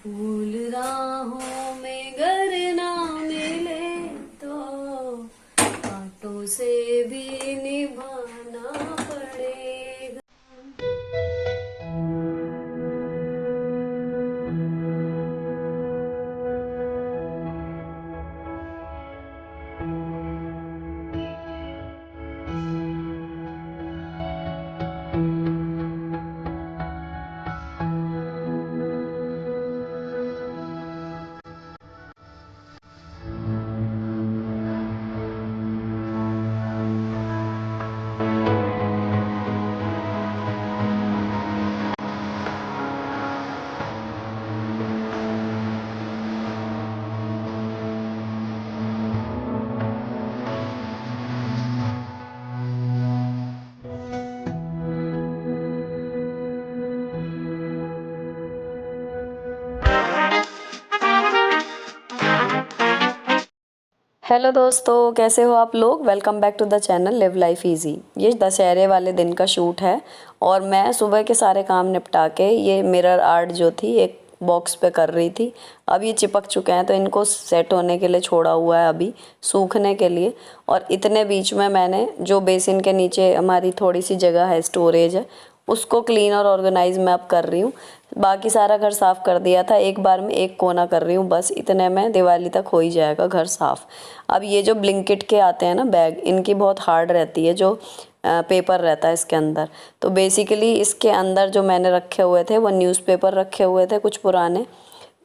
फूल राहों में गर ना मिले तो कांटों से भी निभाना पड़ेगा। हेलो दोस्तों, कैसे हो आप लोग। Welcome back to the channel live life easy. ये दशहरे वाले दिन का शूट है और मैं सुबह के सारे काम निपटा के ये मिरर आर्ट जो थी एक बॉक्स पे कर रही थी। अब ये चिपक चुके हैं तो इनको सेट होने के लिए छोड़ा हुआ है अभी सूखने के लिए। और इतने बीच में मैंने जो बेसिन के नीचे हमारी थोड़ी सी जगह है, स्टोरेज है, उसको क्लीन और ऑर्गेनाइज मैं अब कर रही हूँ। बाकी सारा घर साफ़ कर दिया था, एक बार में एक कोना कर रही हूँ, बस इतने में दिवाली तक हो ही जाएगा घर साफ़। अब ये जो ब्लिंकिट के आते हैं ना बैग, इनकी बहुत हार्ड रहती है, जो पेपर रहता है इसके अंदर। तो बेसिकली इसके अंदर जो मैंने रखे हुए थे वो न्यूज़पेपर रखे हुए थे, कुछ पुराने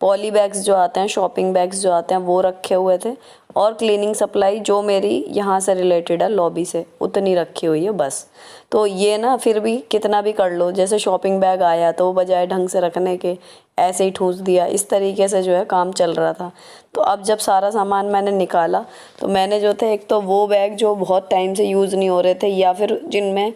पॉली बैग्स जो आते हैं, शॉपिंग बैग्स जो आते हैं वो रखे हुए थे, और क्लीनिंग सप्लाई जो मेरी यहाँ से रिलेटेड है लॉबी से उतनी रखी हुई है बस। तो ये ना फिर भी कितना भी कर लो, जैसे शॉपिंग बैग आया तो बजाय ढंग से रखने के ऐसे ही ठूस दिया, इस तरीके से जो है काम चल रहा था। तो अब जब सारा सामान मैंने निकाला तो मैंने जो थे, एक तो वो बैग जो बहुत टाइम से यूज़ नहीं हो रहे थे या फिर जिनमें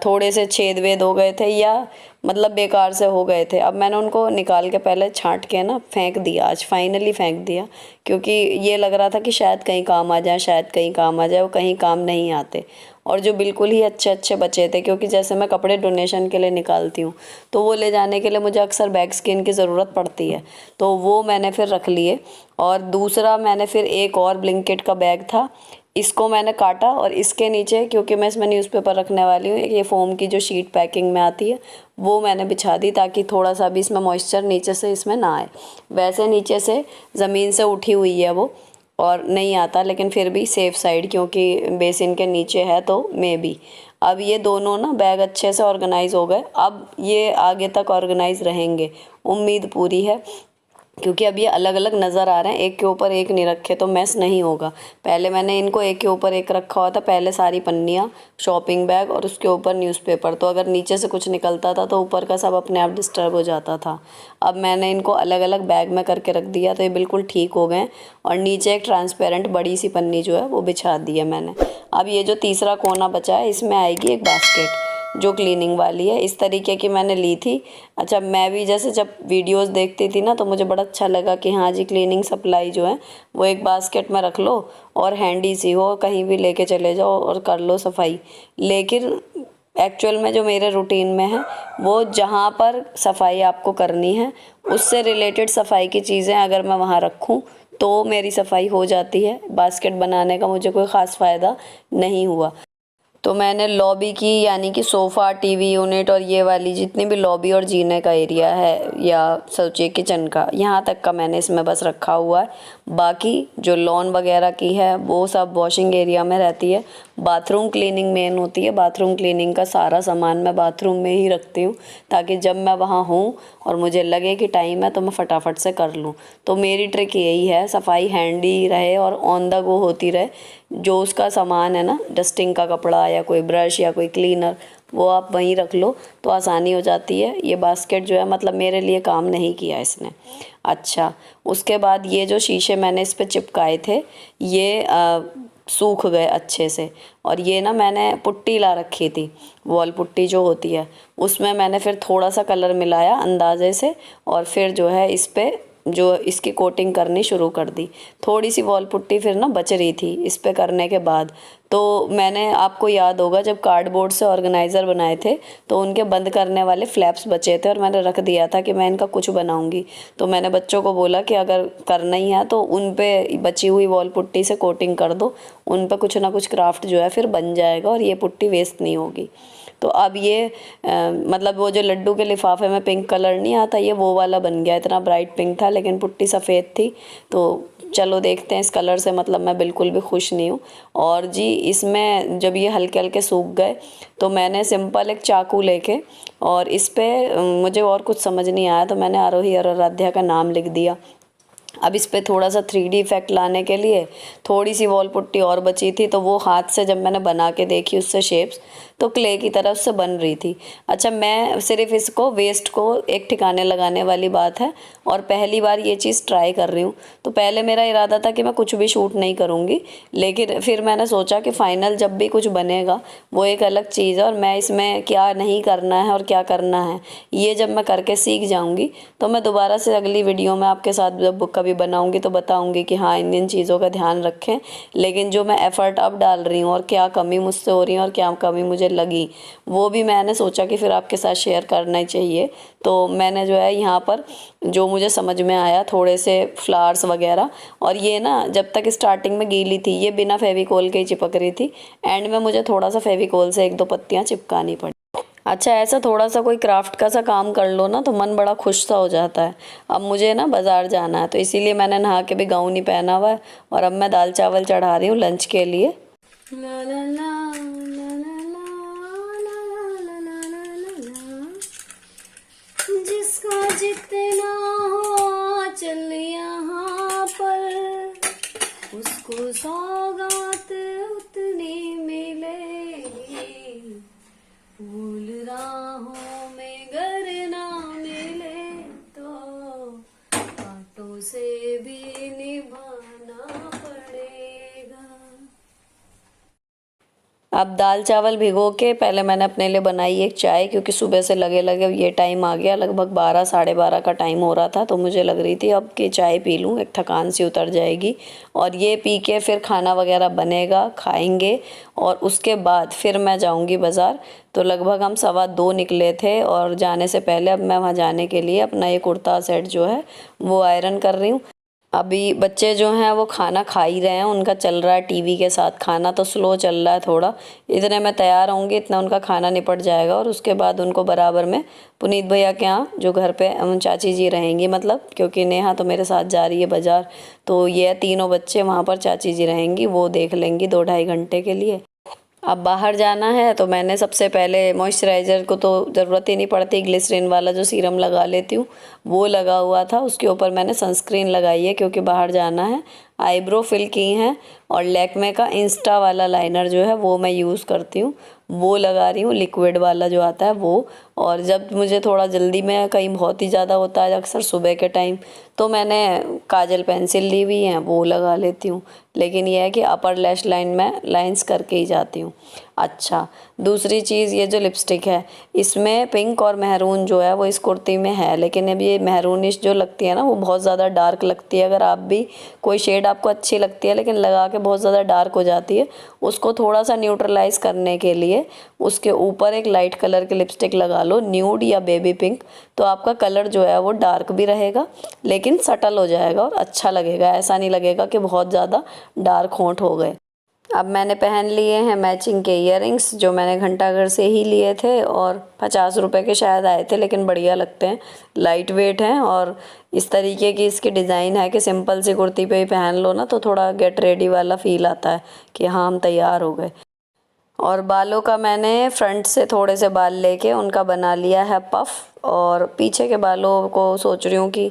थोड़े से छेद वेद हो गए थे या मतलब बेकार से हो गए थे, अब मैंने उनको निकाल के पहले छांट के ना फेंक दिया। आज फाइनली फेंक दिया, क्योंकि ये लग रहा था कि शायद कहीं काम आ जाए, शायद कहीं काम आ जाए, वो कहीं काम नहीं आते। और जो बिल्कुल ही अच्छे अच्छे बचे थे, क्योंकि जैसे मैं कपड़े डोनेशन के लिए निकालती हूँ तो वो ले जाने के लिए मुझे अक्सर बैग स्किन की ज़रूरत पड़ती है, तो वो मैंने फिर रख लिए। और दूसरा मैंने फिर एक और ब्लिंकिट का बैग था, इसको मैंने काटा और इसके नीचे, क्योंकि मैं इसमें न्यूज़पेपर रखने वाली हूँ, ये फ़ोम की जो शीट पैकिंग में आती है वो मैंने बिछा दी, ताकि थोड़ा सा भी इसमें मॉइस्चर नीचे से इसमें ना आए। वैसे नीचे से ज़मीन से उठी हुई है वो और नहीं आता, लेकिन फिर भी सेफ़ साइड, क्योंकि बेसिन के नीचे है तो मे बी। अब ये दोनों ना बैग अच्छे से ऑर्गेनाइज़ हो गए, अब ये आगे तक ऑर्गेनाइज़ रहेंगे, उम्मीद पूरी है। क्योंकि अब ये अलग अलग नज़र आ रहे हैं, एक के ऊपर एक नहीं रखे तो मैस नहीं होगा। पहले मैंने इनको एक के ऊपर एक रखा हुआ था, पहले सारी पन्नियाँ, शॉपिंग बैग और उसके ऊपर न्यूज़पेपर, तो अगर नीचे से कुछ निकलता था तो ऊपर का सब अपने आप डिस्टर्ब हो जाता था। अब मैंने इनको अलग अलग बैग में करके रख दिया तो ये बिल्कुल ठीक हो गए। और नीचे एक ट्रांसपेरेंट बड़ी सी पन्नी जो है वो बिछा दी है मैंने। अब ये जो तीसरा कोना बचा है इसमें आएगी एक बास्केट जो क्लीनिंग वाली है, इस तरीके की मैंने ली थी। अच्छा, मैं भी जैसे जब वीडियोस देखती थी ना तो मुझे बड़ा अच्छा लगा कि हाँ जी, क्लीनिंग सप्लाई जो है वो एक बास्केट में रख लो और हैंडी सी हो, कहीं भी लेके चले जाओ और कर लो सफाई। लेकिन एक्चुअल में जो मेरे रूटीन में है वो जहाँ पर सफाई आपको करनी है उससे रिलेटेड सफाई की चीज़ें अगर मैं वहाँ रखूँ तो मेरी सफाई हो जाती है। बास्केट बनाने का मुझे कोई ख़ास फ़ायदा नहीं हुआ। तो मैंने लॉबी की, यानी कि सोफ़ा, टीवी यूनिट और ये वाली जितनी भी लॉबी और जीने का एरिया है, या सोचिए किचन का, यहाँ तक का मैंने इसमें बस रखा हुआ है। बाकी जो लॉन वगैरह की है वो सब वॉशिंग एरिया में रहती है। बाथरूम क्लीनिंग मेन होती है, बाथरूम क्लीनिंग का सारा सामान मैं बाथरूम में ही रखती हूँ, ताकि जब मैं वहाँ हूँ और मुझे लगे कि टाइम है तो मैं फटाफट से कर लूँ। तो मेरी ट्रिक यही है, सफाई हैंडी रहे और ऑन द गो होती रहे। जो उसका सामान है ना, डस्टिंग का कपड़ा या कोई ब्रश या कोई क्लीनर, वो आप वहीं रख लो तो आसानी हो जाती है। ये बास्केट जो है मतलब मेरे लिए काम नहीं किया इसने। अच्छा, उसके बाद ये जो शीशे मैंने इस पे चिपकाए थे ये सूख गए अच्छे से। और ये ना मैंने पुट्टी ला रखी थी, वॉल पुट्टी जो होती है, उसमें मैंने फिर थोड़ा सा कलर मिलाया अंदाजे से और फिर जो है इस पे जो इसकी कोटिंग करनी शुरू कर दी। थोड़ी सी वॉल पुट्टी फिर ना बच रही थी इस पे करने के बाद, तो मैंने, आपको याद होगा जब कार्डबोर्ड से ऑर्गेनाइज़र बनाए थे तो उनके बंद करने वाले फ्लैप्स बचे थे और मैंने रख दिया था कि मैं इनका कुछ बनाऊंगी। तो मैंने बच्चों को बोला कि अगर करना ही है तो उन पे बची हुई वॉल पुट्टी से कोटिंग कर दो, उन पे कुछ ना कुछ क्राफ्ट जो है फिर बन जाएगा और ये पुट्टी वेस्ट नहीं होगी। तो अब ये मतलब वो जो लड्डू के लिफाफे में पिंक कलर नहीं आता, ये वो वाला बन गया। इतना ब्राइट पिंक था लेकिन पुट्टी सफ़ेद थी। तो चलो देखते हैं, इस कलर से मतलब मैं बिल्कुल भी खुश नहीं हूँ। और जी इसमें जब ये हल्के हल्के सूख गए तो मैंने सिंपल एक चाकू लेके और इस पे मुझे और कुछ समझ नहीं आया तो मैंने आरोही और आराध्या का नाम लिख दिया। अब इस पे थोड़ा सा 3D इफ़ेक्ट लाने के लिए थोड़ी सी वॉल पुट्टी और बची थी, तो वो हाथ से जब मैंने बना के देखी उससे शेप्स, तो क्ले की तरफ से बन रही थी। अच्छा, मैं सिर्फ इसको वेस्ट को एक ठिकाने लगाने वाली बात है और पहली बार ये चीज़ ट्राई कर रही हूँ। तो पहले मेरा इरादा था कि मैं कुछ भी शूट नहीं करूँगी, लेकिन फिर मैंने सोचा कि फ़ाइनल जब भी कुछ बनेगा वो एक अलग चीज़ है और मैं इसमें क्या नहीं करना है और क्या करना है ये जब मैं करके सीख जाऊँगी तो मैं दोबारा से अगली वीडियो में आपके साथ जब कभी बनाऊँगी तो बताऊँगी कि हाँ इन चीज़ों का ध्यान रखें। लेकिन जो मैं एफ़र्ट अब डाल रही हूँ और क्या कमी मुझसे हो रही है और क्या कमी मुझे लगी, वो भी मैंने सोचा कि फिर आपके साथ शेयर करना ही चाहिए। तो मैंने जो है यहाँ पर जो मुझे समझ में आया, थोड़े से फ्लावर्स वगैरह, और ये ना जब तक स्टार्टिंग में गीली थी ये बिना फेविकोल के ही चिपक रही थी, एंड में मुझे थोड़ा सा फेविकोल से 1-2 पत्तियाँ चिपकानी पड़ी। अच्छा, ऐसा थोड़ा सा कोई क्राफ्ट का सा काम कर लो ना तो मन बड़ा खुश सा हो जाता है। अब मुझे ना बाज़ार जाना है तो इसीलिए मैंने नहा के भी गाउन ही पहना हुआ है और अब मैं दाल चावल चढ़ा रही हूँ लंच के लिए। ला ला ला ला ला ला ला ला ला ला, जिसका जितना हो चल यहाँ पर उसको सौगात उतनी मिलेगी, फूल राहों में गर ना मिले तो कांटों से भी निभाना पड़ेगा। अब दाल चावल भिगो के पहले मैंने अपने लिए बनाई एक चाय, क्योंकि सुबह से लगे लगे ये टाइम आ गया, लगभग 12 साढ़े 12 का टाइम हो रहा था, तो मुझे लग रही थी अब कि चाय पी लूँ, एक थकान सी उतर जाएगी। और ये पी के फिर खाना वगैरह बनेगा, खाएंगे और उसके बाद फिर मैं जाऊँगी बाज़ार। तो लगभग हम 1:15 निकले थे और जाने से पहले अब मैं वहाँ जाने के लिए अपना ये कुर्ता सेट जो है वो आयरन कर रही हूँ। अभी बच्चे जो हैं वो खाना खा ही रहे हैं, उनका चल रहा है टीवी के साथ खाना, तो स्लो चल रहा है थोड़ा। इतने मैं तैयार होंगी इतना उनका खाना निपट जाएगा और उसके बाद उनको बराबर में पुनीत भैया के यहाँ जो घर पे चाची जी रहेंगी, मतलब क्योंकि नेहा तो मेरे साथ जा रही है बाज़ार, तो ये तीनों बच्चे वहाँ पर चाची जी रहेंगी, वो देख लेंगी 2-2.5 घंटे के लिए। अब बाहर जाना है तो मैंने सबसे पहले मॉइस्चराइज़र को तो ज़रूरत ही नहीं पड़ती, ग्लिसरीन वाला जो सीरम लगा लेती हूँ वो लगा हुआ था, उसके ऊपर मैंने सनस्क्रीन लगाई है क्योंकि बाहर जाना है। आईब्रो फिल की हैं और लैक्मे का इंस्टा वाला लाइनर जो है वो मैं यूज़ करती हूँ, वो लगा रही हूँ, लिक्विड वाला जो आता है वो। और जब मुझे थोड़ा जल्दी में कहीं बहुत ही ज़्यादा होता है अक्सर सुबह के टाइम, तो मैंने काजल पेंसिल ली हुई हैं वो लगा लेती हूँ, लेकिन यह है कि अपर लैश लाइन में लाइंस करके ही जाती हूँ। अच्छा, दूसरी चीज़ ये जो लिपस्टिक है इसमें पिंक और मेहरून जो है वो इस कुर्ती में है, लेकिन अब ये मेहरूनिश जो लगती है ना वो बहुत ज़्यादा डार्क लगती है। अगर आप भी कोई शेड आपको अच्छी लगती है लेकिन लगा के बहुत ज़्यादा डार्क हो जाती है, उसको थोड़ा सा न्यूट्रलाइज़ करने के लिए उसके ऊपर एक लाइट कलर की लिपस्टिक लगा लो, न्यूड या बेबी पिंक, तो आपका कलर जो है वो डार्क भी रहेगा लेकिन सटल हो जाएगा और अच्छा लगेगा, ऐसा नहीं लगेगा कि बहुत ज़्यादा डार्क होंठ हो गए। अब मैंने पहन लिए हैं मैचिंग के इयररिंग्स जो मैंने घंटाघर से ही लिए थे और 50 रुपए के शायद आए थे, लेकिन बढ़िया लगते हैं, लाइट वेट हैं और इस तरीके की इसकी डिज़ाइन है कि सिंपल सी कुर्ती पे ही पहन लो ना तो थोड़ा गेट रेडी वाला फील आता है कि हाँ हम तैयार हो गए। और बालों का मैंने फ्रंट से थोड़े से बाल लेके उनका बना लिया है पफ, और पीछे के बालों को सोच रही हूँ कि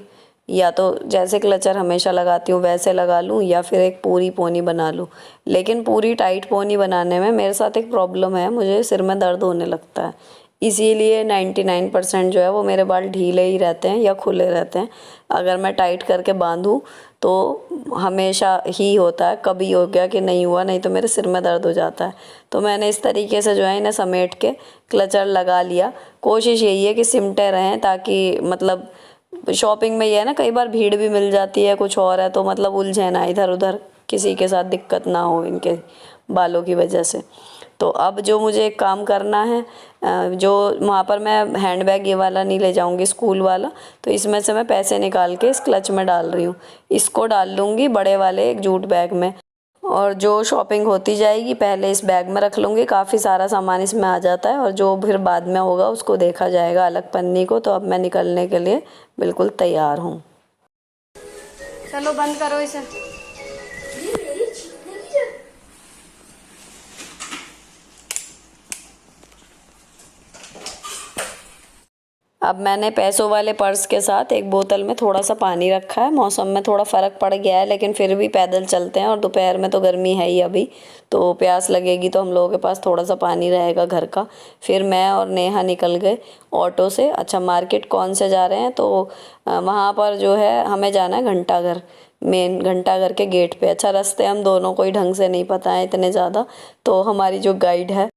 या तो जैसे क्लचर हमेशा लगाती हूँ वैसे लगा लूँ या फिर एक पूरी पोनी बना लूँ। लेकिन पूरी टाइट पोनी बनाने में मेरे साथ एक प्रॉब्लम है, मुझे सिर में दर्द होने लगता है, इसीलिए 99% जो है वो मेरे बाल ढीले ही रहते हैं या खुले रहते हैं। अगर मैं टाइट करके बांधूँ तो हमेशा ही होता है, कभी हो गया कि नहीं हुआ, नहीं तो मेरे सिर में दर्द हो जाता है। तो मैंने इस तरीके से जो है इन्हें समेट के क्लचर लगा लिया। कोशिश यही है कि सिमटे रहें ताकि मतलब शॉपिंग में ये है ना, कई बार भीड़ भी मिल जाती है, कुछ और है तो मतलब उलझे ना, इधर उधर किसी के साथ दिक्कत ना हो इनके बालों की वजह से। तो अब जो मुझे एक काम करना है, जो वहाँ पर मैं हैंडबैग ये वाला नहीं ले जाऊँगी, स्कूल वाला, तो इसमें से मैं पैसे निकाल के इस क्लच में डाल रही हूँ। इसको डाल लूँगी बड़े वाले एक जूट बैग में, और जो शॉपिंग होती जाएगी पहले इस बैग में रख लूँगी। काफ़ी सारा सामान इसमें आ जाता है, और जो फिर बाद में होगा उसको देखा जाएगा अलग पन्नी को। तो अब मैं निकलने के लिए बिल्कुल तैयार हूँ। चलो बंद करो इसे। अब मैंने पैसों वाले पर्स के साथ एक बोतल में थोड़ा सा पानी रखा है। मौसम में थोड़ा फ़र्क पड़ गया है, लेकिन फिर भी पैदल चलते हैं, और दोपहर में तो गर्मी है ही अभी, तो प्यास लगेगी तो हम लोगों के पास थोड़ा सा पानी रहेगा घर का। फिर मैं और नेहा निकल गए ऑटो से। अच्छा, मार्केट कौन से जा रहे हैं, तो वहाँ पर जो है हमें जाना है घंटाघर, मेन घंटाघर के गेट पे। अच्छा, रास्ते हम दोनों को ही ढंग से नहीं पता है इतने ज़्यादा, तो हमारी जो गाइड है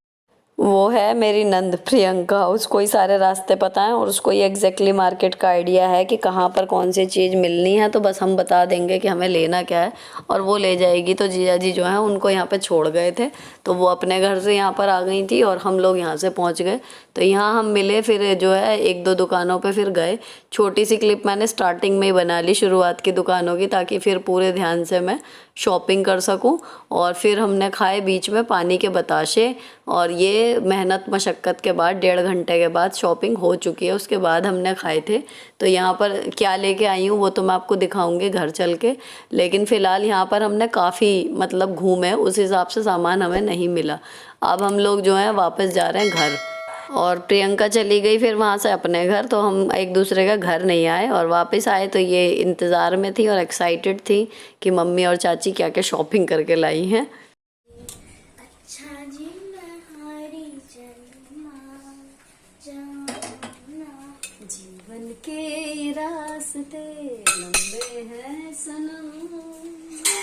वो है मेरी नंद प्रियंका, उसको ही सारे रास्ते पता हैं, और उसको ये एग्जैक्टली मार्केट का आइडिया है कि कहाँ पर कौन सी चीज़ मिलनी है। तो बस हम बता देंगे कि हमें लेना क्या है, और वो ले जाएगी। तो जीजा जी जो हैं उनको यहाँ पे छोड़ गए थे, तो वो अपने घर से यहाँ पर आ गई थी, और हम लोग यहाँ से पहुँच गए। तो यहाँ हम मिले, फिर जो है एक दो दुकानों पे फिर गए। छोटी सी क्लिप मैंने स्टार्टिंग में ही बना ली शुरुआत की दुकानों की, ताकि फिर पूरे ध्यान से मैं शॉपिंग कर सकूं। और फिर हमने खाए बीच में पानी के बताशे, और ये मेहनत मशक्क़त के बाद 1.5 घंटे के बाद शॉपिंग हो चुकी है। उसके बाद हमने खाए थे। तो यहाँ पर क्या लेके आई हूँ वो तो मैं आपको दिखाऊंगी घर चल के, लेकिन फ़िलहाल यहाँ पर हमने काफ़ी मतलब घूमे, उस हिसाब से सामान हमें नहीं मिला। अब हम लोग जो हैं वापस जा रहे हैं घर, और प्रियंका चली गई फिर वहाँ से अपने घर, तो हम एक दूसरे का घर नहीं आए। और वापस आए तो ये इंतज़ार में थी और एक्साइटेड थी कि मम्मी और चाची क्या क्या शॉपिंग करके लाई हैं। अच्छा जी, जीवन के रास्ते लंबे हैं सनम,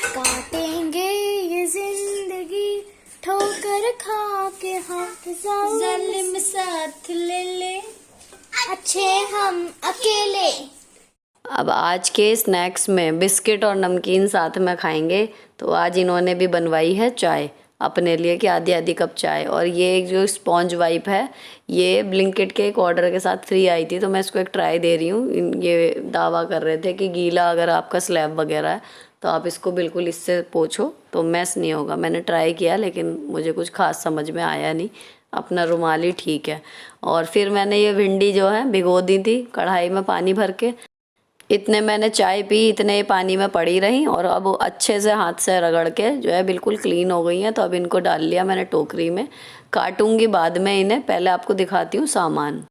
काटेंगे ये जिंदगी ठोकर खा के हाथ जालिम साथ ले ले, अच्छे हम अकेले। अब आज के स्नैक्स में बिस्किट और नमकीन साथ में खाएंगे। तो आज इन्होंने भी बनवाई है चाय अपने लिए, कि आधी आधी कप चाय। और ये एक जो स्पॉन्ज वाइप है, ये ब्लिंकिट के एक ऑर्डर के साथ फ्री आई थी, तो मैं इसको एक ट्राई दे रही हूँ। ये दावा कर रहे थे कि गीला अगर आपका स्लैब वगैरह है तो आप इसको बिल्कुल इससे पोंछो तो मैस नहीं होगा। मैंने ट्राई किया लेकिन मुझे कुछ खास समझ में आया नहीं, अपना रुमाल ही ठीक है। और फिर मैंने ये भिंडी जो है भिगो दी थी कढ़ाई में पानी भर के। इतने मैंने चाय पी, इतने पानी में पड़ी रही, और अब अच्छे से हाथ से रगड़ के जो है बिल्कुल क्लीन हो गई हैं। तो अब इनको डाल लिया मैंने टोकरी में, काटूंगी बाद में इन्हें, पहले आपको दिखाती हूँ सामान।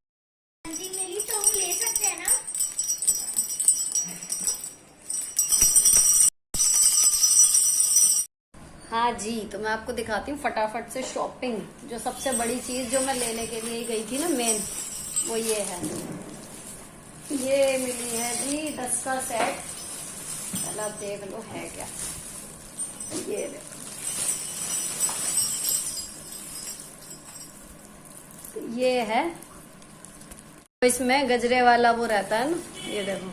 हाँ जी, तो मैं आपको दिखाती हूँ फटाफट से शॉपिंग। जो सबसे बड़ी चीज़ जो मैं लेने के लिए गई थी ना मेन, वो ये है। ये मिली है जी 10 का सेट। पहले आप देख लो है क्या। ये देखो, ये है। इसमें गजरे वाला वो रहता है ना, ये देखो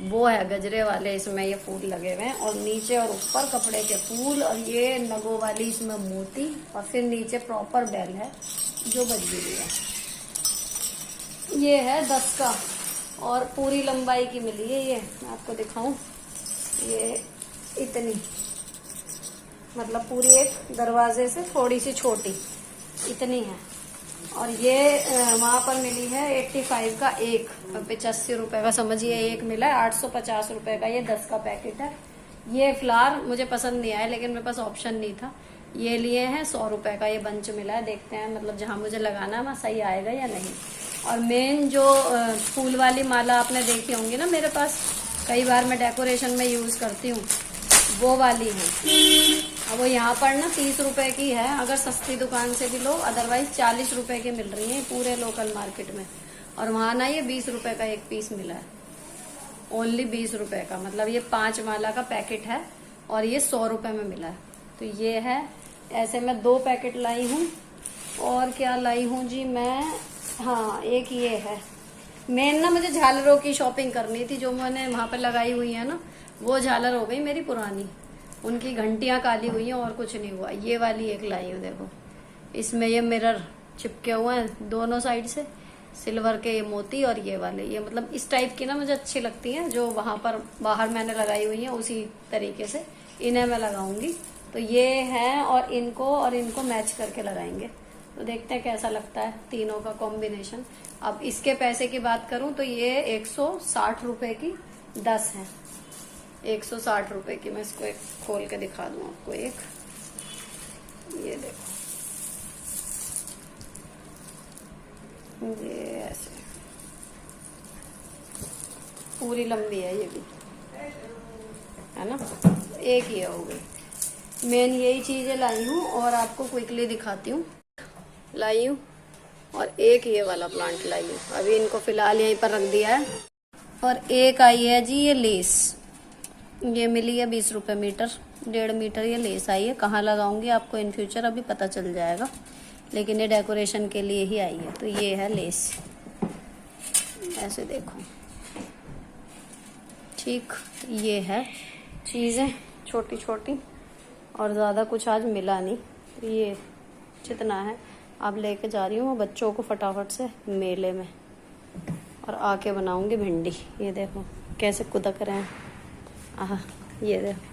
वो है गजरे वाले, इसमें ये फूल लगे हुए हैं, और नीचे और ऊपर कपड़े के फूल, और ये नगों वाली इसमें मोती, और फिर नीचे प्रॉपर बेल है जो बज गई है। ये है 10 का, और पूरी लंबाई की मिली है। ये मैं आपको दिखाऊं, ये इतनी मतलब पूरी एक दरवाजे से थोड़ी सी छोटी इतनी है। और ये वहाँ पर मिली है 85 का एक, 85 रुपए का समझिए एक मिला है। 850 रुपए का ये 10 का पैकेट है। ये फ्लावर मुझे पसंद नहीं आया, लेकिन मेरे पास ऑप्शन नहीं था, ये लिए हैं 100 रुपए का ये बंच मिला है। देखते हैं मतलब जहाँ मुझे लगाना है वहाँ सही आएगा या नहीं। और मेन जो फूल वाली माला आपने देखी होंगी ना मेरे पास, कई बार मैं डेकोरेशन में यूज करती हूँ, वो वाली है। अब वो यहाँ पर ना 30 रुपए की है, अगर सस्ती दुकान से भी लो, अदरवाइज 40 रुपए की मिल रही है पूरे लोकल मार्केट में। और वहाँ ना ये 20 रुपए का एक पीस मिला है, ओनली 20 रुपए का। मतलब ये 5 माला का पैकेट है, और ये 100 रुपए में मिला है। तो ये है, ऐसे मैं 2 पैकेट लाई हूँ। और क्या लाई हूँ जी मैं, हाँ एक ये है, मेन ना मुझे झालरों की शॉपिंग करनी थी, जो मैंने वहां पर लगाई हुई है ना, वो झालर हो गई मेरी पुरानी, उनकी घंटियां काली हुई हैं और कुछ नहीं हुआ। ये वाली एक लाई हूँ, देखो इसमें ये मिरर चिपके हुए हैं दोनों साइड से, सिल्वर के ये मोती, और ये वाले ये मतलब इस टाइप की ना मुझे अच्छी लगती हैं, जो वहां पर बाहर मैंने लगाई हुई है उसी तरीके से इन्हें मैं लगाऊंगी। तो ये है, और इनको मैच करके लगाएंगे, तो देखते हैं कैसा लगता है तीनों का कॉम्बिनेशन। अब इसके पैसे की बात करूं तो ये 160 रुपए की 10 है, 160 रुपए की। मैं इसको एक खोल के दिखा दूं आपको, एक ये देखो, ये ऐसे पूरी लंबी है, ये भी है ना, एक ये हो गई। मेन यही चीजें लाई हूँ और आपको क्विकली दिखाती हूँ। लाई हूँ और एक ये वाला प्लांट लाई हूँ, अभी इनको फिलहाल यहीं पर रख दिया है। और एक आई है जी ये लेस, ये मिली है 20 रुपए मीटर, 1.5 मीटर ये लेस आई है। कहाँ लगाऊंगी आपको इन फ्यूचर अभी पता चल जाएगा, लेकिन ये डेकोरेशन के लिए ही आई है। तो ये है लेस, ऐसे देखो, ठीक ये है चीज़ें छोटी छोटी, और ज़्यादा कुछ आज मिला नहीं, ये जितना है अब लेके जा रही हूँ बच्चों को फटाफट से मेले में, और आके बनाऊंगी भिंडी। ये देखो कैसे कुदक रहे हैं, आह ये देखो।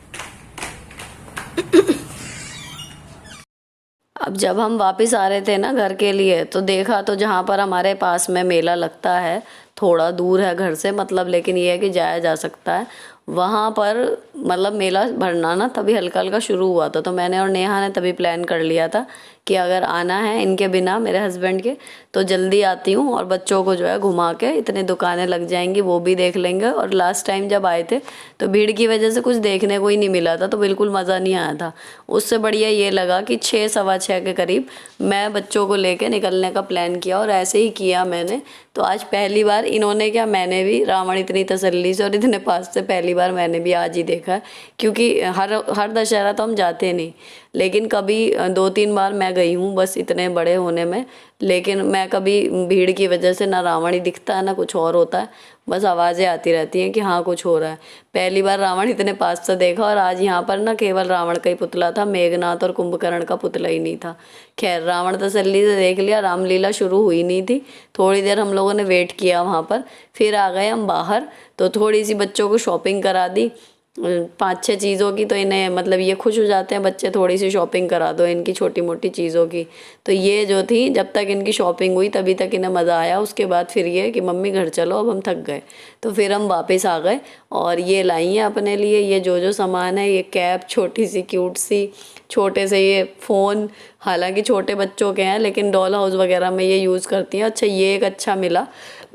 अब जब हम वापस आ रहे थे ना घर के लिए, तो देखा तो जहाँ पर हमारे पास में मेला लगता है, थोड़ा दूर है घर से मतलब, लेकिन ये है कि जाया जा सकता है वहाँ पर, मतलब मेला भरना ना तभी हल्का हल्का शुरू हुआ था। तो मैंने और नेहा ने तभी प्लान कर लिया था कि अगर आना है इनके बिना, मेरे हस्बैंड के, तो जल्दी आती हूँ और बच्चों को जो है घुमा के, इतने दुकानें लग जाएंगी वो भी देख लेंगे। और लास्ट टाइम जब आए थे तो भीड़ की वजह से कुछ देखने को ही नहीं मिला था, तो बिल्कुल मज़ा नहीं आया था। उससे बढ़िया ये लगा कि 6 सवा 6 के करीब मैं बच्चों को लेके निकलने का प्लान किया, और ऐसे ही किया मैंने। तो आज पहली बार इन्होंने क्या, मैंने भी, रावण इतनी तसल्ली से और इतने पास से पहली बार मैंने भी आज ही देखा है, क्योंकि हर दशहरा तो हम जाते नहीं, लेकिन कभी 2-3 बार मैं गई हूँ बस इतने बड़े होने में। लेकिन मैं कभी भीड़ की वजह से ना रावण ही दिखता है ना कुछ और होता है, बस आवाज़ें आती रहती हैं कि हाँ कुछ हो रहा है। पहली बार रावण इतने पास से देखा, और आज यहाँ पर ना केवल रावण का ही पुतला था, मेघनाथ और कुंभकर्ण का पुतला ही नहीं था। खैर रावण तसल्ली से देख लिया, रामलीला शुरू हुई नहीं थी, थोड़ी देर हम लोगों ने वेट किया वहाँ पर, फिर आ गए हम बाहर। तो थोड़ी सी बच्चों को शॉपिंग करा दी 5-6 चीज़ों की, तो इन्हें मतलब ये खुश हो जाते हैं बच्चे, थोड़ी सी शॉपिंग करा दो इनकी छोटी मोटी चीज़ों की। तो ये जो थी, जब तक इनकी शॉपिंग हुई तभी तक इन्हें मज़ा आया। उसके बाद फिर ये कि मम्मी घर चलो अब हम थक गए, तो फिर हम वापस आ गए। और ये लाई हैं अपने लिए ये जो सामान है, ये कैप छोटी सी क्यूट सी, छोटे से ये फ़ोन, हालांकि छोटे बच्चों के हैं लेकिन डॉल हाउस वगैरह में ये यूज़ करती हैं। अच्छा ये एक अच्छा मिला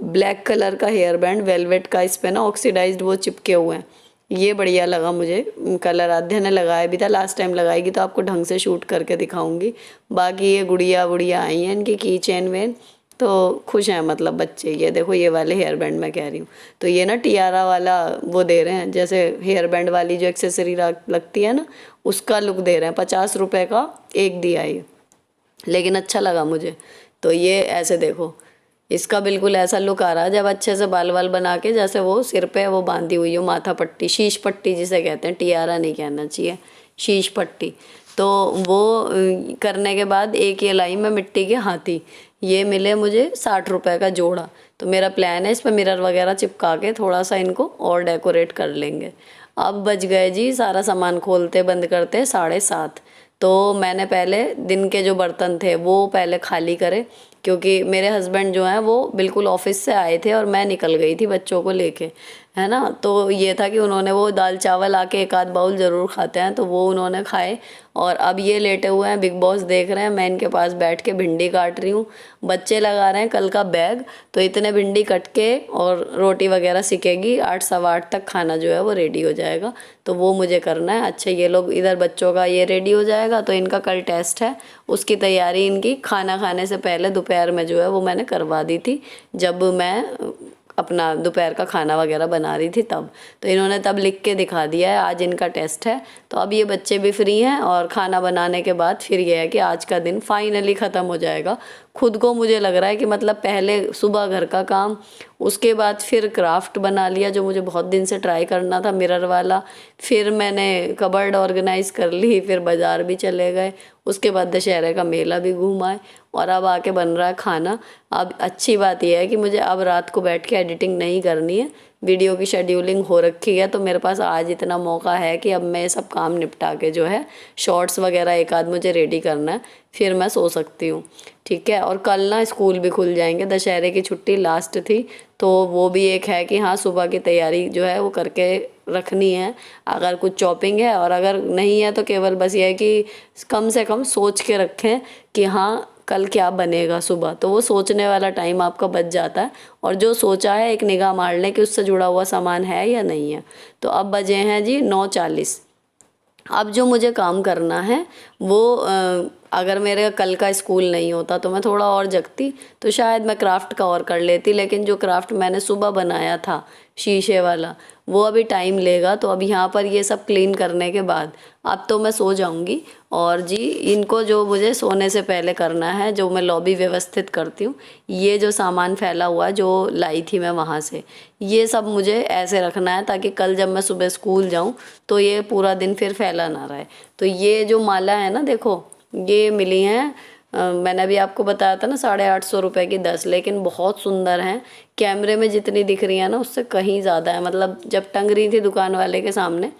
ब्लैक कलर का हेयर बैंड वेलवेट का, इस पर ना ऑक्सीडाइज्ड वो चिपके हुए हैं, ये बढ़िया लगा मुझे। कलर आध्या ने लगाया भी था, लास्ट टाइम लगाएगी तो आपको ढंग से शूट करके दिखाऊंगी। बाकी ये गुड़िया वुड़िया आई हैं, इनकी की चेन वेन, तो खुश हैं मतलब बच्चे। ये देखो ये वाले हेयर बैंड मैं कह रही हूँ, तो ये ना टियारा वाला वो दे रहे हैं, जैसे हेयर बैंड वाली जो एक्सेसरी लगती है ना, उसका लुक दे रहे हैं। 50 रुपये का एक दिया ये, लेकिन अच्छा लगा मुझे। तो ये ऐसे देखो, इसका बिल्कुल ऐसा लुक आ रहा है जब अच्छे से बाल वाल बना के, जैसे वो सिर पे वो बांधी हुई हो माथा पट्टी, शीश पट्टी जिसे कहते हैं, टियारा नहीं कहना चाहिए, शीश पट्टी। तो वो करने के बाद एक ये लाई मैं मिट्टी के हाथी, ये मिले मुझे 60 रुपये का जोड़ा। तो मेरा प्लान है इस पर मिरर वगैरह चिपका के थोड़ा सा इनको और डेकोरेट कर लेंगे। अब बज गए जी सारा सामान खोलते बंद करते 7:30। तो मैंने पहले दिन के जो बर्तन थे वो पहले खाली करे, क्योंकि मेरे हस्बैंड जो हैं वो बिल्कुल ऑफिस से आए थे और मैं निकल गई थी बच्चों को लेके, है ना। तो ये था कि उन्होंने वो दाल चावल आके एक आध बाउल ज़रूर खाते हैं, तो वो उन्होंने खाए। और अब ये लेटे हुए हैं, बिग बॉस देख रहे हैं, मैं इनके पास बैठ के भिंडी काट रही हूँ। बच्चे लगा रहे हैं कल का बैग, तो इतने भिंडी कट के और रोटी वगैरह सिकेगी, 8 सवा 8 तक खाना जो है वो रेडी हो जाएगा, तो वो मुझे करना है। अच्छा ये लोग इधर बच्चों का ये रेडी हो जाएगा, तो इनका कल टेस्ट है, उसकी तैयारी इनकी खाना खाने से पहले दोपहर में जो है वो मैंने करवा दी थी, जब मैं अपना दोपहर का खाना वगैरह बना रही थी तब। तो इन्होंने तब लिख के दिखा दिया है आज इनका टेस्ट है। तो अब ये बच्चे भी फ्री हैं, और खाना बनाने के बाद फिर ये है कि आज का दिन फाइनली ख़त्म हो जाएगा। खुद को मुझे लग रहा है कि मतलब पहले सुबह घर का काम, उसके बाद फिर क्राफ्ट बना लिया जो मुझे बहुत दिन से ट्राई करना था, मिरर वाला। फिर मैंने कबर्ड ऑर्गेनाइज कर ली, फिर बाज़ार भी चले गए, उसके बाद दशहरे का मेला भी घूम आए, और अब आके बन रहा है खाना। अब अच्छी बात यह है कि मुझे अब रात को बैठ के एडिटिंग नहीं करनी है, वीडियो की शेड्यूलिंग हो रखी है, तो मेरे पास आज इतना मौका है कि अब मैं सब काम निपटा के जो है शॉर्ट्स वगैरह एक आध मुझे रेडी करना है, फिर मैं सो सकती हूँ। ठीक है, और कल ना स्कूल भी खुल जाएंगे, दशहरे की छुट्टी लास्ट थी, तो वो भी एक है कि हाँ सुबह की तैयारी जो है वो करके रखनी है, अगर कुछ चॉपिंग है, और अगर नहीं है तो केवल बस ये है कि कम से कम सोच के रखें कि हाँ कल क्या बनेगा सुबह, तो वो सोचने वाला टाइम आपका बच जाता है, और जो सोचा है एक निगाह मार लें कि उससे जुड़ा हुआ सामान है या नहीं है। तो अब बजे हैं जी 9:40। अब जो मुझे काम करना है वो अगर मेरे कल का स्कूल नहीं होता तो मैं थोड़ा और जगती, तो शायद मैं क्राफ्ट का और कर लेती, लेकिन जो क्राफ्ट मैंने सुबह बनाया था शीशे वाला वो अभी टाइम लेगा। तो अब यहाँ पर ये सब क्लीन करने के बाद अब तो मैं सो जाऊँगी। और जी इनको जो मुझे सोने से पहले करना है, जो मैं लॉबी व्यवस्थित करती हूँ, ये जो सामान फैला हुआ है जो लाई थी मैं वहाँ से, ये सब मुझे ऐसे रखना है ताकि कल जब मैं सुबह स्कूल जाऊँ तो ये पूरा दिन फिर फैला ना रहे। तो ये जो माला है ना, देखो ये मिली हैं मैंने अभी आपको बताया था ना 850 रुपये की 10, लेकिन बहुत सुंदर हैं। कैमरे में जितनी दिख रही है ना उससे कहीं ज़्यादा है, मतलब जब टंग रही थी दुकान वाले के सामने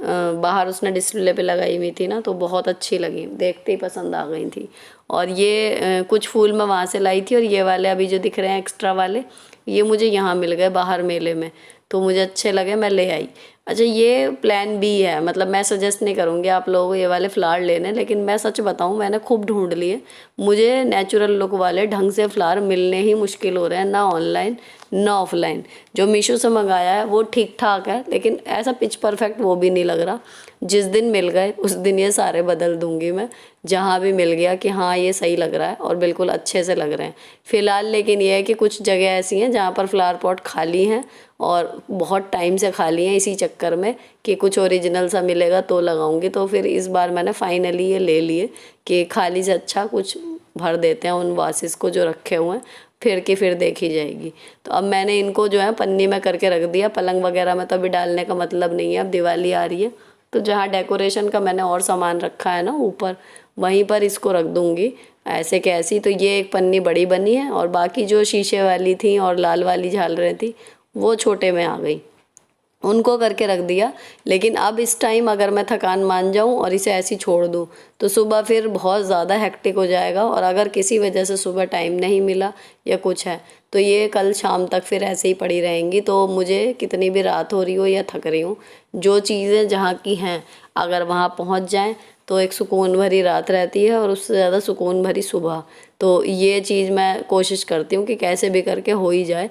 बाहर उसने डिस्प्ले पे लगाई हुई थी ना, तो बहुत अच्छी लगी, देखते ही पसंद आ गई थी। और ये कुछ फूल मैं वहाँ से लाई थी, और ये वाले अभी जो दिख रहे हैं एक्स्ट्रा वाले, ये मुझे यहाँ मिल गए बाहर मेले में, तो मुझे अच्छे लगे, मैं ले आई। अच्छा ये प्लान बी है, मतलब मैं सजेस्ट नहीं करूँगी आप लोगों को ये वाले फ्लावर लेने, लेकिन मैं सच बताऊँ मैंने खूब ढूंढ लिए, मुझे नेचुरल लुक वाले ढंग से फ्लावर मिलने ही मुश्किल हो रहे हैं, ना ऑनलाइन ना ऑफलाइन। जो मीशो से मंगाया है वो ठीक ठाक है, लेकिन ऐसा पिच परफेक्ट वो भी नहीं लग रहा। जिस दिन मिल गए उस दिन ये सारे बदल दूंगी मैं, जहाँ भी मिल गया कि हाँ ये सही लग रहा है और बिल्कुल अच्छे से लग रहे हैं फ़िलहाल। लेकिन ये है कि कुछ जगह ऐसी हैं जहाँ पर फ्लावर पॉट खाली हैं, और बहुत टाइम से खाली हैं, इसी चक्कर में कि कुछ ओरिजिनल सा मिलेगा तो लगाऊंगी। तो फिर इस बार मैंने फाइनली ये ले लिए कि खाली से अच्छा कुछ भर देते हैं उन वासिस को जो रखे हुए हैं, फिर की फिर देखी जाएगी। तो अब मैंने इनको जो है पन्नी में करके रख दिया, पलंग वगैरह में तो अभी डालने का मतलब नहीं है, अब दिवाली आ रही है तो जहाँ डेकोरेशन का मैंने और सामान रखा है ना ऊपर, वहीं पर इसको रख दूँगी ऐसे कैसी। तो ये एक पन्नी बड़ी बनी है, और बाकी जो शीशे वाली थी और लाल वाली झालरें थी वो छोटे में आ गई, उनको करके रख दिया। लेकिन अब इस टाइम अगर मैं थकान मान जाऊं और इसे ऐसी छोड़ दूं तो सुबह फिर बहुत ज़्यादा हेक्टिक हो जाएगा, और अगर किसी वजह से सुबह टाइम नहीं मिला या कुछ है तो ये कल शाम तक फिर ऐसे ही पड़ी रहेंगी। तो मुझे कितनी भी रात हो रही हो या थक रही हूँ, जो चीज़ें जहाँ की हैं अगर वहाँ पहुँच जाएँ तो एक सुकून भरी रात रहती है, और उससे ज़्यादा सुकून भरी सुबह। तो ये चीज़ मैं कोशिश करती हूँ कि कैसे भी करके हो ही जाए।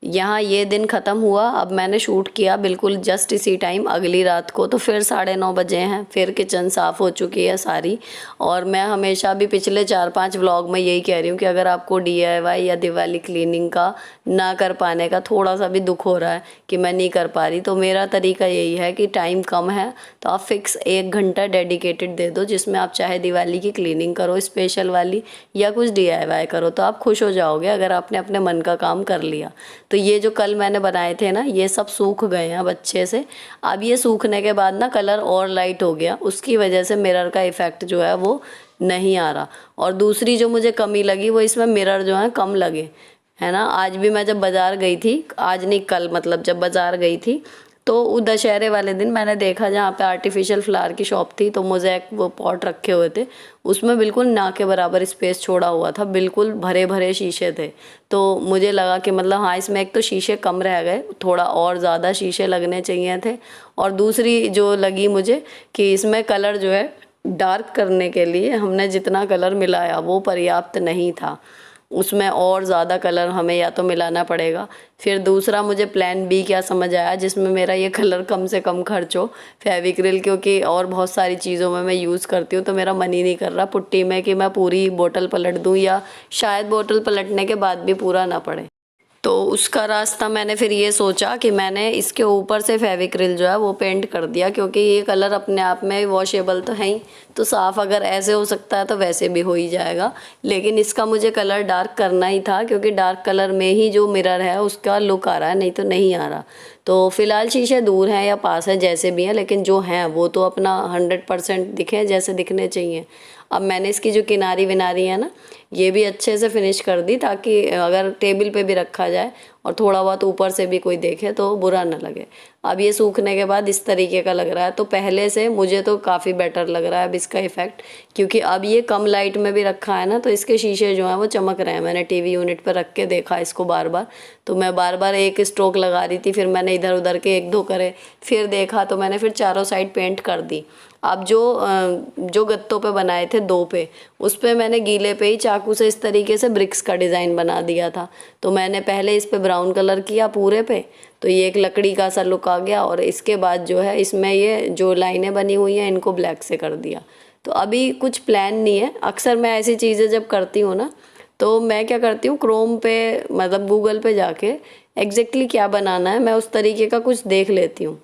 यहाँ ये दिन ख़त्म हुआ, अब मैंने शूट किया बिल्कुल जस्ट इसी टाइम अगली रात को, तो फिर 9:30 बजे हैं, फिर किचन साफ़ हो चुकी है सारी। और मैं हमेशा भी पिछले 4-5 व्लॉग में यही कह रही हूँ कि अगर आपको DIY या दिवाली क्लीनिंग का ना कर पाने का थोड़ा सा भी दुख हो रहा है कि मैं नहीं कर पा रही, तो मेरा तरीका यही है कि टाइम कम है तो आप फिक्स 1 घंटा डेडिकेटेड दे दो, जिसमें आप चाहे दिवाली की क्लीनिंग करो स्पेशल वाली या कुछ DIY करो, तो आप खुश हो जाओगे अगर आपने अपने मन का काम कर लिया। तो ये जो कल मैंने बनाए थे ना ये सब सूख गए हैं अब अच्छे से। अब ये सूखने के बाद ना कलर और लाइट हो गया, उसकी वजह से मिरर का इफ़ेक्ट जो है वो नहीं आ रहा। और दूसरी जो मुझे कमी लगी वो इसमें मिरर जो है कम लगे, है ना। आज भी मैं जब बाज़ार गई थी, आज नहीं कल, मतलब जब बाज़ार गई थी तो दशहरे वाले दिन मैंने देखा जहाँ पे आर्टिफिशियल फ्लावर की शॉप थी, तो मोज़ेक वो पॉट रखे हुए थे, उसमें बिल्कुल ना के बराबर स्पेस छोड़ा हुआ था, बिल्कुल भरे भरे शीशे थे। तो मुझे लगा कि मतलब हाँ इसमें एक तो शीशे कम रह गए, थोड़ा और ज़्यादा शीशे लगने चाहिए थे। और दूसरी जो लगी मुझे कि इसमें कलर जो है डार्क करने के लिए हमने जितना कलर मिलाया वो पर्याप्त नहीं था, उसमें और ज़्यादा कलर हमें या तो मिलाना पड़ेगा। फिर दूसरा मुझे प्लान बी क्या समझ आया जिसमें मेरा ये कलर कम से कम खर्च हो, फेविक्रिल, क्योंकि और बहुत सारी चीज़ों में मैं यूज़ करती हूँ, तो मेरा मन ही नहीं कर रहा पुट्टी में कि मैं पूरी बोतल पलट दूँ, या शायद बोतल पलटने के बाद भी पूरा ना पड़े। तो उसका रास्ता मैंने फिर ये सोचा कि मैंने इसके ऊपर से फेविक्रिल जो है वो पेंट कर दिया, क्योंकि ये कलर अपने आप में वॉशेबल तो है ही, तो साफ़ अगर ऐसे हो सकता है तो वैसे भी हो ही जाएगा। लेकिन इसका मुझे कलर डार्क करना ही था, क्योंकि डार्क कलर में ही जो मिरर है उसका लुक आ रहा है, नहीं तो नहीं आ रहा। तो फ़िलहाल शीशे दूर हैं या पास है जैसे भी हैं, लेकिन जो हैं वो तो अपना 100% दिखें जैसे दिखने चाहिए। अब मैंने इसकी जो किनारी विनारी है ना, ये भी अच्छे से फिनिश कर दी, ताकि अगर टेबल पे भी रखा जाए और थोड़ा बहुत ऊपर से भी कोई देखे तो बुरा ना लगे। अब ये सूखने के बाद इस तरीके का लग रहा है, तो पहले से मुझे तो काफ़ी बेटर लग रहा है अब इसका इफ़ेक्ट, क्योंकि अब ये कम लाइट में भी रखा है ना, तो इसके शीशे जो हैं वो चमक रहे हैं। मैंने टीवी यूनिट पर रख के देखा इसको बार बार, तो मैं बार बार एक स्ट्रोक लगा रही थी, फिर मैंने इधर उधर के 1-2 करे, फिर देखा तो मैंने फिर चारों साइड पेंट कर दी। अब जो गत्तों पे बनाए थे 2 पे, उस पे मैंने गीले पे ही चाकू से इस तरीके से ब्रिक्स का डिज़ाइन बना दिया था। तो मैंने पहले इस पे ब्राउन कलर किया पूरे पे, तो ये एक लकड़ी का सा लुक आ गया, और इसके बाद जो है इसमें ये जो लाइनें बनी हुई हैं इनको ब्लैक से कर दिया। तो अभी कुछ प्लान नहीं है। अक्सर मैं ऐसी चीज़ें जब करती हूँ ना, तो मैं क्या करती हूँ, क्रोम पे मतलब गूगल पे जाके एग्जैक्टली क्या बनाना है मैं उस तरीके का कुछ देख लेती हूँ।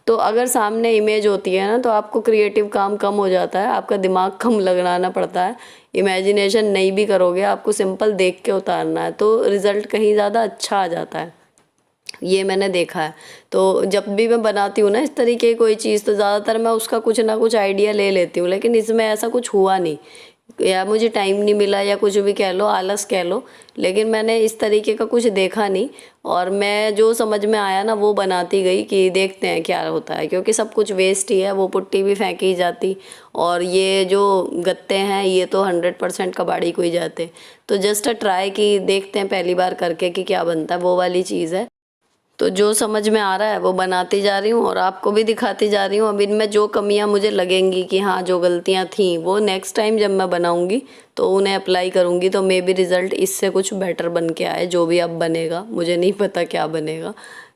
तो अगर सामने इमेज होती है ना, तो आपको क्रिएटिव काम कम हो जाता है, आपका दिमाग कम लगाना पड़ता है, इमेजिनेशन नहीं भी करोगे, आपको सिंपल देख के उतारना है, तो रिज़ल्ट कहीं ज़्यादा अच्छा आ जाता है। ये मैंने देखा है। तो जब भी मैं बनाती हूँ ना इस तरीके की कोई चीज़, तो ज़्यादातर मैं उसका कुछ ना कुछ आइडिया ले लेती हूँ, लेकिन इसमें ऐसा कुछ हुआ नहीं, या मुझे टाइम नहीं मिला या कुछ भी कह लो, आलस कह लो, लेकिन मैंने इस तरीके का कुछ देखा नहीं, और मैं जो समझ में आया ना वो बनाती गई कि देखते हैं क्या होता है, क्योंकि सब कुछ वेस्ट ही है, वो पुट्टी भी फेंकी जाती, और ये जो गत्ते हैं ये तो 100% कबाड़ी को ही जाते। तो जस्ट अ ट्राई कि देखते हैं पहली बार करके कि क्या बनता है, वो वाली चीज़ है। तो जो समझ में आ रहा है वो बनाती जा रही हूँ और आपको भी दिखाती जा रही हूँ। अब इनमें जो कमियाँ मुझे लगेंगी कि हाँ जो गलतियाँ थीं वो नेक्स्ट टाइम जब मैं बनाऊँगी तो उन्हें अप्लाई करूँगी, तो मे बी रिज़ल्ट इससे कुछ बेटर बन के आए। जो भी अब बनेगा, मुझे नहीं पता क्या बनेगा,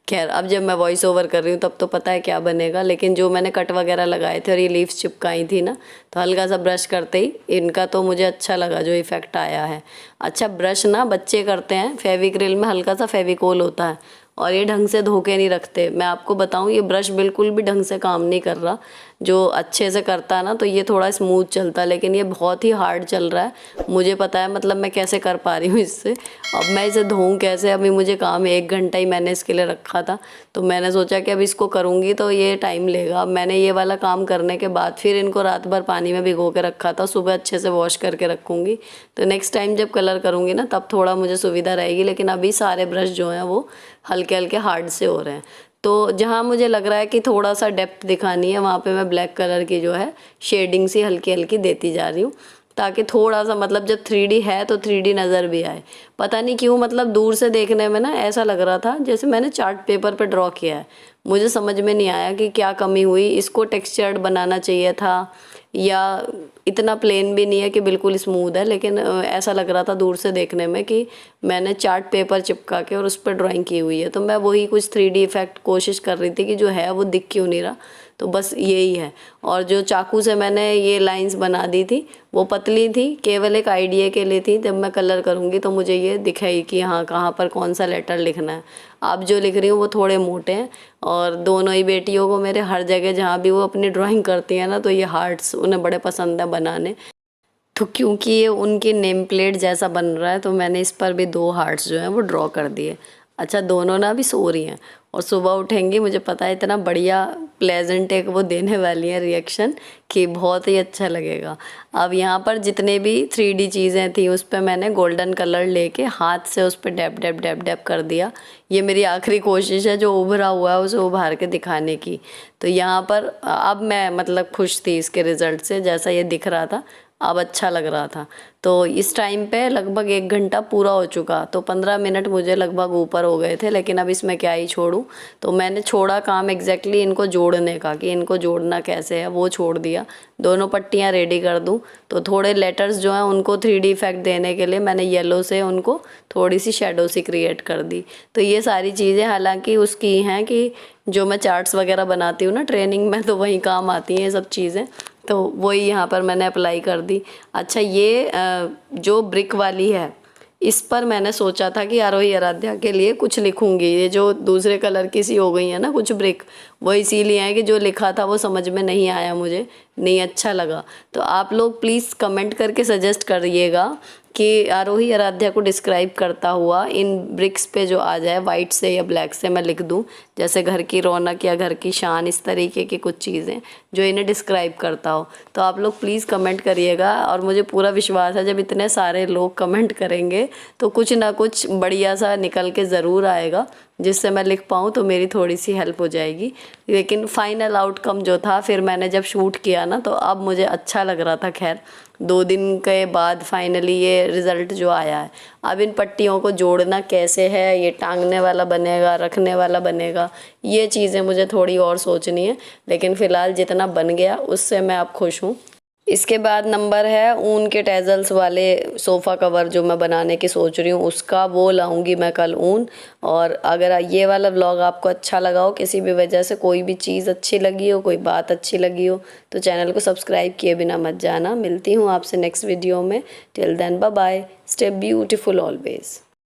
खैर अब जब मैं वॉइस ओवर कर रही हूँ तब तो पता है क्या बनेगा। लेकिन जो मैंने कट वगैरह लगाए थे और ये लीव्स चिपकाई थी ना, तो हल्का सा ब्रश करते ही इनका तो मुझे अच्छा लगा जो इफ़ेक्ट आया है। अच्छा, ब्रश ना बच्चे करते हैं, फेविक्रिल में हल्का सा फेविकोल होता है और ये ढंग से धो के नहीं रखते। मैं आपको बताऊं, ये ब्रश बिल्कुल भी ढंग से काम नहीं कर रहा। जो अच्छे से करता है ना तो ये थोड़ा स्मूथ चलता है, लेकिन ये बहुत ही हार्ड चल रहा है। मुझे पता है, मतलब मैं कैसे कर पा रही हूँ इससे। अब मैं इसे धोऊं कैसे, अभी मुझे काम है, 1 घंटा ही मैंने इसके लिए रखा था, तो मैंने सोचा कि अब इसको करूँगी तो ये टाइम लेगा। अब मैंने ये वाला काम करने के बाद फिर इनको रात भर पानी में भिगो के रखा था, सुबह अच्छे से वॉश करके रखूँगी, तो नेक्स्ट टाइम जब कलर करूँगी ना तब थोड़ा मुझे सुविधा रहेगी। लेकिन अभी सारे ब्रश जो हैं वो हल्के हल्के हार्ड से हो रहे हैं। तो जहाँ मुझे लग रहा है कि थोड़ा सा डेप्थ दिखानी है, वहाँ पे मैं ब्लैक कलर की जो है शेडिंग सी हल्की हल्की देती जा रही हूँ, ताकि थोड़ा सा मतलब जब 3D है तो 3D नज़र भी आए। पता नहीं क्यों, मतलब दूर से देखने में ना ऐसा लग रहा था जैसे मैंने चार्ट पेपर पे ड्रॉ किया है। मुझे समझ में नहीं आया कि क्या कमी हुई, इसको टेक्सचर्ड बनाना चाहिए था, या इतना प्लेन भी नहीं है कि बिल्कुल स्मूथ है, लेकिन ऐसा लग रहा था दूर से देखने में कि मैंने चार्ट पेपर चिपका के और उस पर ड्राइंग की हुई है। तो मैं वही कुछ 3D इफ़ेक्ट कोशिश कर रही थी कि जो है वो दिख क्यों नहीं रहा, तो बस यही है। और जो चाकू से मैंने ये लाइंस बना दी थी वो पतली थी, केवल एक आइडिया के लिए थी, जब मैं कलर करूँगी तो मुझे ये दिखाई कि हाँ कहाँ पर कौन सा लेटर लिखना है। अब जो लिख रही हूँ वो थोड़े मोटे हैं, और दोनों ही बेटियों को मेरे हर जगह जहाँ भी वो अपनी ड्राइंग करती हैं ना, तो ये हार्ट्स उन्हें बड़े पसंद है बनाने। तो क्योंकि ये उनकी नेम प्लेट जैसा बन रहा है तो मैंने इस पर भी 2 हार्ट्स जो हैं वो ड्रॉ कर दिए। अच्छा, दोनों ना अभी सो रही हैं और सुबह उठेंगी, मुझे पता है इतना बढ़िया प्लेजेंट एक वो देने वाली हैं रिएक्शन कि बहुत ही अच्छा लगेगा। अब यहाँ पर जितने भी 3D चीज़ें थी उस पर मैंने गोल्डन कलर लेके हाथ से उस पर डैप डैप डैप डैप कर दिया। ये मेरी आखिरी कोशिश है जो उभरा हुआ है उसे उभार के दिखाने की। तो यहाँ पर अब मैं मतलब खुश थी इसके रिज़ल्ट से, जैसा ये दिख रहा था अब अच्छा लग रहा था। तो इस टाइम पे लगभग 1 घंटा पूरा हो चुका, तो 15 मिनट मुझे लगभग ऊपर हो गए थे, लेकिन अब इसमें क्या ही छोड़ूं। तो मैंने छोड़ा काम एग्जैक्टली इनको जोड़ने का, कि इनको जोड़ना कैसे है वो छोड़ दिया। दोनों पट्टियां रेडी कर दूं, तो थोड़े लेटर्स जो हैं उनको 3D इफेक्ट देने के लिए मैंने येलो से उनको थोड़ी सी शेडो सी क्रिएट कर दी। तो ये सारी चीज़ें हालांकि उसकी हैं कि जो मैं चार्ट्स वगैरह बनाती हूँ ना ट्रेनिंग में, तो वहीं काम आती हैं ये सब चीज़ें, तो वही यहाँ पर मैंने अप्लाई कर दी। अच्छा, ये जो ब्रिक वाली है इस पर मैंने सोचा था कि आरोही आराध्या के लिए कुछ लिखूंगी। ये जो दूसरे कलर की सी हो गई है ना कुछ ब्रिक, वो इसीलिए है कि जो लिखा था वो समझ में नहीं आया, मुझे नहीं अच्छा लगा। तो आप लोग प्लीज़ कमेंट करके सजेस्ट करिएगा कि आरोही आराध्या को डिस्क्राइब करता हुआ इन ब्रिक्स पे जो आ जाए, वाइट से या ब्लैक से मैं लिख दूं, जैसे घर की रौनक या घर की शान, इस तरीके की कुछ चीज़ें जो इन्हें डिस्क्राइब करता हो। तो आप लोग प्लीज़ कमेंट करिएगा, और मुझे पूरा विश्वास है जब इतने सारे लोग कमेंट करेंगे तो कुछ ना कुछ बढ़िया सा निकल के ज़रूर आएगा जिससे मैं लिख पाऊँ, तो मेरी थोड़ी सी हेल्प हो जाएगी। लेकिन फाइनल आउटकम जो था, फिर मैंने जब शूट किया ना तो अब मुझे अच्छा लग रहा था। खैर 2 दिन के बाद फाइनली ये रिज़ल्ट जो आया है। अब इन पट्टियों को जोड़ना कैसे है, ये टांगने वाला बनेगा, रखने वाला बनेगा, ये चीज़ें मुझे थोड़ी और सोचनी है, लेकिन फ़िलहाल जितना बन गया उससे मैं अब खुश हूँ। इसके बाद नंबर है ऊन के टैजल्स वाले सोफ़ा कवर जो मैं बनाने की सोच रही हूँ उसका, वो लाऊंगी मैं कल ऊन। और अगर ये वाला व्लॉग आपको अच्छा लगा हो, किसी भी वजह से कोई भी चीज़ अच्छी लगी हो, कोई बात अच्छी लगी हो, तो चैनल को सब्सक्राइब किए बिना मत जाना। मिलती हूँ आपसे नेक्स्ट वीडियो में। Till then bye bye, stay beautiful always.